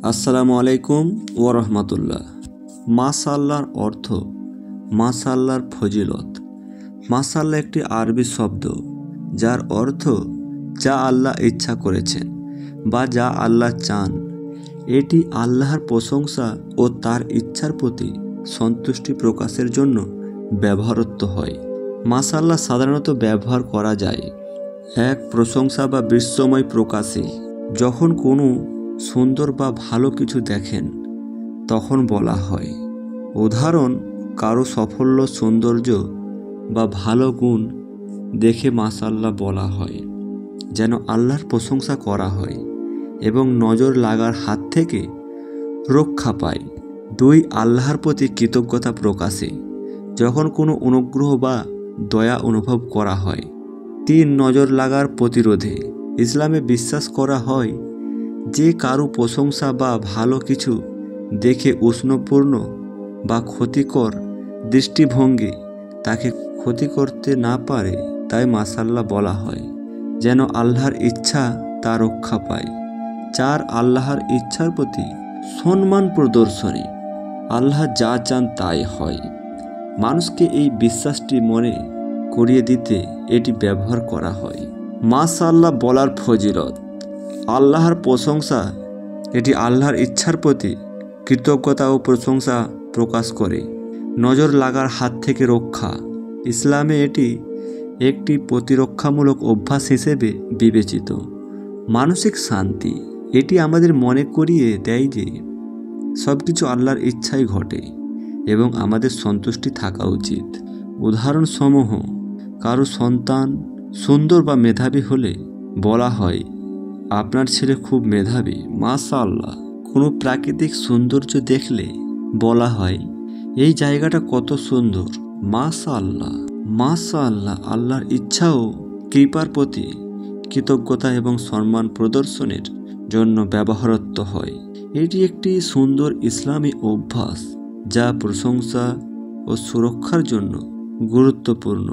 আসসালামু আলাইকুম ওয়া রাহমাতুল্লাহ। মাশাআল্লাহর অর্থ মাশাআল্লাহর ফজিলত। মাশাআল্লাহ একটি আরবি শব্দ যার অর্থ যা আল্লাহ ইচ্ছা করেছেন বা যা আল্লাহ চান। এটি আল্লাহর প্রশংসা ও তার ইচ্ছার প্রতি সন্তুষ্টি প্রকাশের জন্য ব্যবহৃত হয়। মাশাআল্লাহ সাধারণত ব্যবহার করা যায় এক প্রশংসা বা বিস্ময় প্রকাশে। যখন কোনো সুন্দর বা ভালো কিছু দেখেন তখন বলা হয়। উদাহরণ, কারো সাফল্য, সৌন্দর্য বা ভালো গুণ দেখে মাশাআল্লাহ বলা হয়, যেন আল্লাহর প্রশংসা করা হয় এবং নজর লাগার হাত থেকে রক্ষা পায়। 2. আল্লাহর প্রতি কৃতজ্ঞতা প্রকাশে, যখন কোনো অনুগ্রহ বা দয়া অনুভব করা হয়। 3. নজর লাগার প্রতিরোধে, ইসলামে বিশ্বাস করা হয় যে কারো প্রশংসা বা ভালো কিছু দেখে উষ্ণপূর্ণ বা ক্ষতিকর দৃষ্টিভঙ্গি তাকে ক্ষতি করতে না পারে, তাই মাশাআল্লাহ বলা হয়, যেন আল্লাহর ইচ্ছা তা রক্ষা পায়। 4. আল্লাহর ইচ্ছার প্রতি সম্মান প্রদর্শনী, আল্লাহ যা চান তাই হয়। মানুষকে এই বিশ্বাসটি মনে করিয়ে দিতে এটি ব্যবহার করা হয়। মাশাআল্লাহ বলার ফজিলত। আল্লাহর প্রশংসা, এটি আল্লাহর ইচ্ছার প্রতি কৃতজ্ঞতা ও প্রশংসা প্রকাশ করে। নজর লাগার হাত থেকে রক্ষা, ইসলামে এটি একটি প্রতিরক্ষামূলক অভ্যাস হিসেবে বিবেচিত। মানসিক শান্তি, এটি আমাদের মনে করিয়ে দেয় যে সব কিছু আল্লাহর ইচ্ছায় ঘটে এবং আমাদের সন্তুষ্টি থাকা উচিত। উদাহরণসমূহ, কারো সন্তান সুন্দর বা মেধাবী হলে বলা হয়, আপনার ছেলে খুব মেধাবী, মাশাআল্লাহ। কোনো প্রাকৃতিক সৌন্দর্য দেখলে বলা হয়, এই জায়গাটা কত সুন্দর, মাশাআল্লাহ। মাশাআল্লাহ আল্লাহর ইচ্ছা ও কৃপার প্রতি কৃতজ্ঞতা এবং সম্মান প্রদর্শনের জন্য ব্যবহৃত হয়। এটি একটি সুন্দর ইসলামী অভ্যাস যা প্রশংসা ও সুরক্ষার জন্য গুরুত্বপূর্ণ।